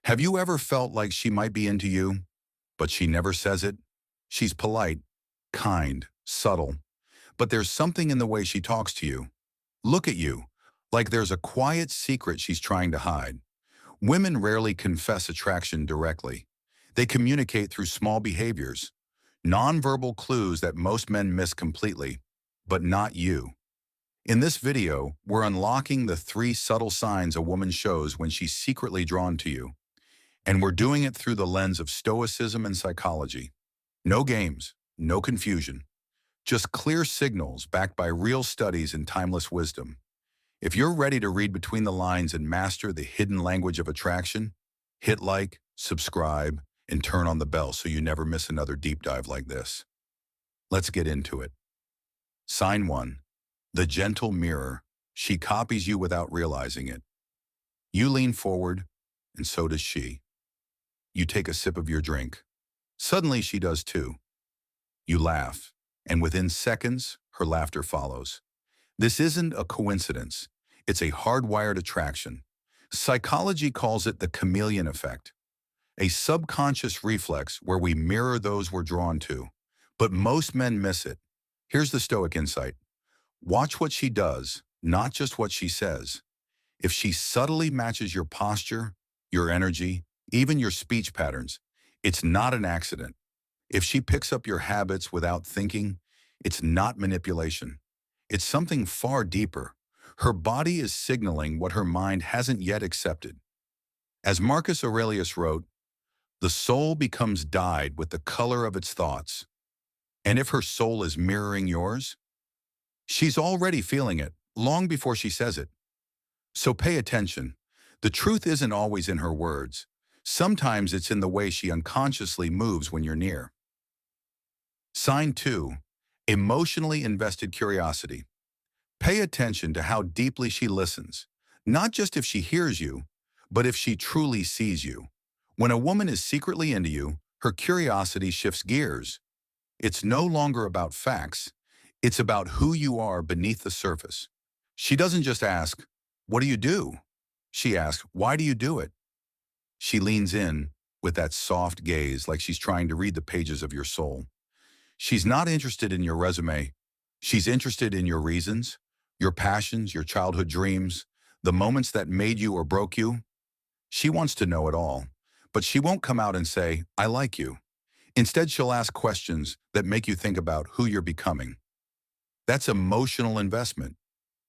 Have you ever felt like she might be into you, but she never says it? She's polite, kind, subtle, but there's something in the way she talks to you. Look at you, like there's a quiet secret she's trying to hide. Women rarely confess attraction directly. They communicate through small behaviors, nonverbal clues that most men miss completely, but not you. In this video, we're unlocking the 3 subtle signs a woman shows when she's secretly drawn to you. And we're doing it through the lens of Stoicism and psychology. No games, no confusion, just clear signals backed by real studies and timeless wisdom. If you're ready to read between the lines and master the hidden language of attraction, hit like, subscribe, and turn on the bell so you never miss another deep dive like this. Let's get into it. Sign 1. The gentle mirror. She copies you without realizing it. You lean forward, and so does she. You take a sip of your drink. Suddenly she does too. You laugh, and within seconds, her laughter follows. This isn't a coincidence. It's a hardwired attraction. Psychology calls it the chameleon effect, a subconscious reflex where we mirror those we're drawn to. But most men miss it. Here's the Stoic insight. Watch what she does, not just what she says. If she subtly matches your posture, your energy, even your speech patterns, it's not an accident. If she picks up your habits without thinking, it's not manipulation. It's something far deeper. Her body is signaling what her mind hasn't yet accepted. As Marcus Aurelius wrote, the soul becomes dyed with the color of its thoughts. And if her soul is mirroring yours, she's already feeling it, long before she says it. So pay attention. The truth isn't always in her words. Sometimes it's in the way she unconsciously moves when you're near. Sign 2. Emotionally invested curiosity. Pay attention to how deeply she listens, not just if she hears you, but if she truly sees you. When a woman is secretly into you, her curiosity shifts gears. It's no longer about facts. It's about who you are beneath the surface. She doesn't just ask, "What do you do?" She asks, "Why do you do it?" She leans in with that soft gaze like she's trying to read the pages of your soul. She's not interested in your resume. She's interested in your reasons, your passions, your childhood dreams, the moments that made you or broke you. She wants to know it all, but she won't come out and say, "I like you." Instead, she'll ask questions that make you think about who you're becoming. That's emotional investment,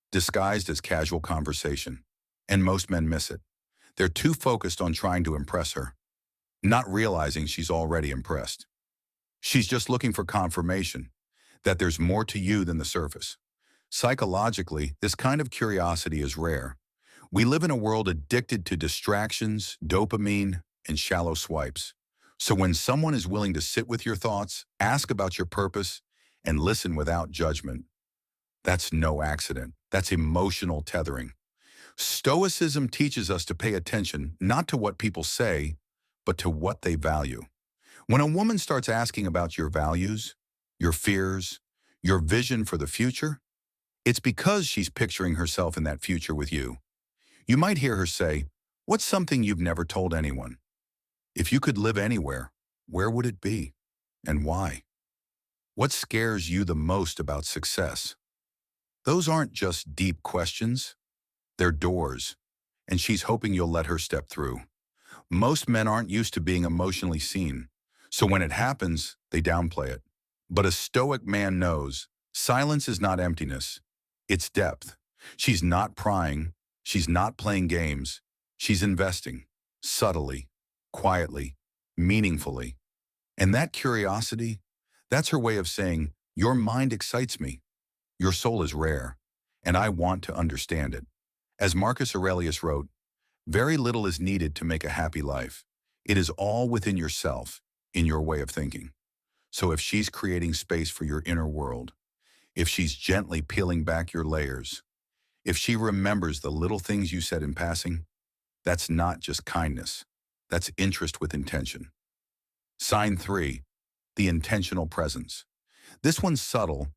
disguised as casual conversation. And most men miss it. They're too focused on trying to impress her, not realizing she's already impressed. She's just looking for confirmation that there's more to you than the surface. Psychologically, this kind of curiosity is rare. We live in a world addicted to distractions, dopamine, and shallow swipes. So when someone is willing to sit with your thoughts, ask about your purpose, and listen without judgment, that's no accident. That's emotional tethering. Stoicism teaches us to pay attention not to what people say, but to what they value. When a woman starts asking about your values, your fears, your vision for the future, it's because she's picturing herself in that future with you. You might hear her say, "What's something you've never told anyone? If you could live anywhere, where would it be? And why? What scares you the most about success?" Those aren't just deep questions. They're doors, and she's hoping you'll let her step through. Most men aren't used to being emotionally seen, so when it happens, they downplay it. But a stoic man knows silence is not emptiness, it's depth. She's not prying, she's not playing games, she's investing, subtly, quietly, meaningfully. And that curiosity, that's her way of saying, your mind excites me, your soul is rare, and I want to understand it. As Marcus Aurelius wrote, very little is needed to make a happy life. It is all within yourself, in your way of thinking. So if she's creating space for your inner world, if she's gently peeling back your layers, if she remembers the little things you said in passing, that's not just kindness. That's interest with intention. Sign 3, the intentional presence. This one's subtle,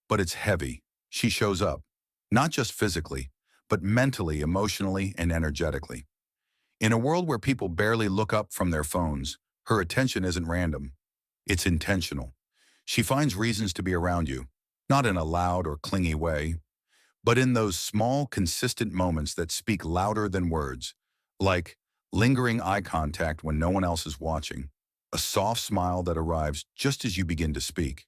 but it's heavy. She shows up, not just physically, but mentally, emotionally, and energetically. In a world where people barely look up from their phones, her attention isn't random. It's intentional. She finds reasons to be around you, not in a loud or clingy way, but in those small, consistent moments that speak louder than words, like lingering eye contact when no one else is watching, a soft smile that arrives just as you begin to speak,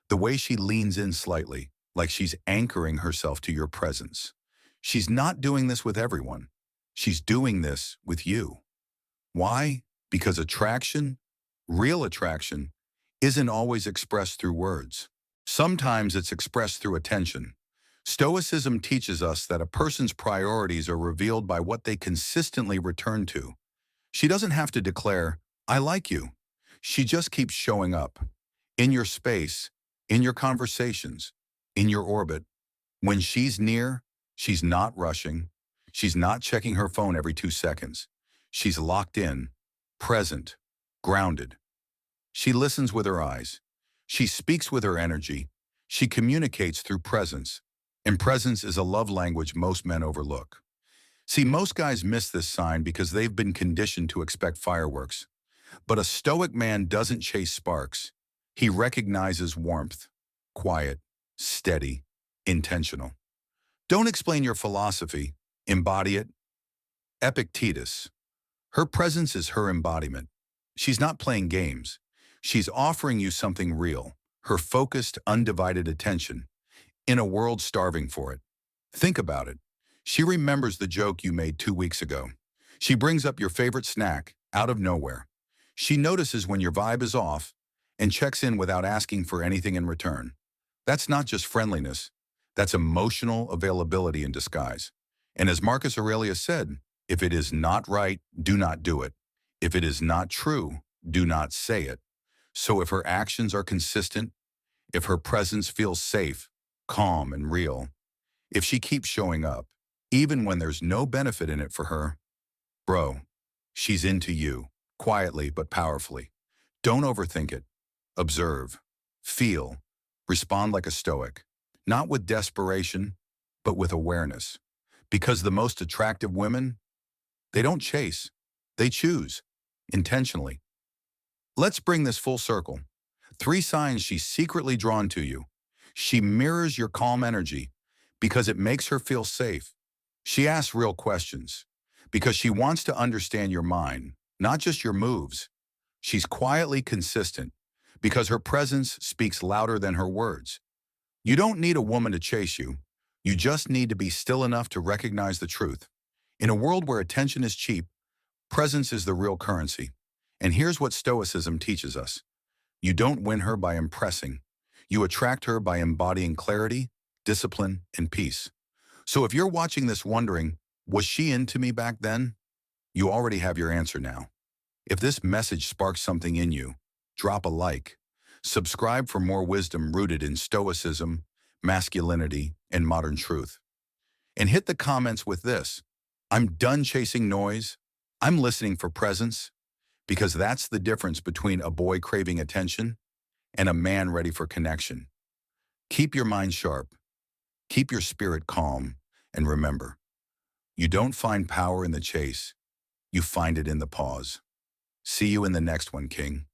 the way she leans in slightly, like she's anchoring herself to your presence. She's not doing this with everyone. She's doing this with you. Why? Because attraction, real attraction, isn't always expressed through words. Sometimes it's expressed through attention. Stoicism teaches us that a person's priorities are revealed by what they consistently return to. She doesn't have to declare, I like you. She just keeps showing up. In your space, in your conversations, in your orbit. When she's near, she's not rushing. She's not checking her phone every 2 seconds. She's locked in, present, grounded. She listens with her eyes. She speaks with her energy. She communicates through presence. And presence is a love language most men overlook. See, most guys miss this sign because they've been conditioned to expect fireworks. But a stoic man doesn't chase sparks. He recognizes warmth, quiet, steady, intentional. Don't explain your philosophy, embody it. Epictetus. Her presence is her embodiment. She's not playing games. She's offering you something real, her focused, undivided attention, in a world starving for it. Think about it. She remembers the joke you made 2 weeks ago. She brings up your favorite snack out of nowhere. She notices when your vibe is off and checks in without asking for anything in return. That's not just friendliness. That's emotional availability in disguise. And as Marcus Aurelius said, if it is not right, do not do it. If it is not true, do not say it. So if her actions are consistent, if her presence feels safe, calm, and real, if she keeps showing up, even when there's no benefit in it for her, bro, she's into you, quietly but powerfully. Don't overthink it. Observe, feel, respond like a stoic, not with desperation, but with awareness. Because the most attractive women, they don't chase, they choose, intentionally. Let's bring this full circle. 3 signs she's secretly drawn to you. She mirrors your calm energy because it makes her feel safe. She asks real questions because she wants to understand your mind, not just your moves. She's quietly consistent because her presence speaks louder than her words. You don't need a woman to chase you. You just need to be still enough to recognize the truth. In a world where attention is cheap, presence is the real currency. And here's what Stoicism teaches us. You don't win her by impressing. You attract her by embodying clarity, discipline, and peace. So if you're watching this wondering, was she into me back then? You already have your answer now. If this message sparks something in you, drop a like. Subscribe for more wisdom rooted in Stoicism, masculinity, and modern truth. And hit the comments with this. I'm done chasing noise. I'm listening for presence. Because that's the difference between a boy craving attention and a man ready for connection. Keep your mind sharp. Keep your spirit calm. And remember, you don't find power in the chase. You find it in the pause. See you in the next one, King.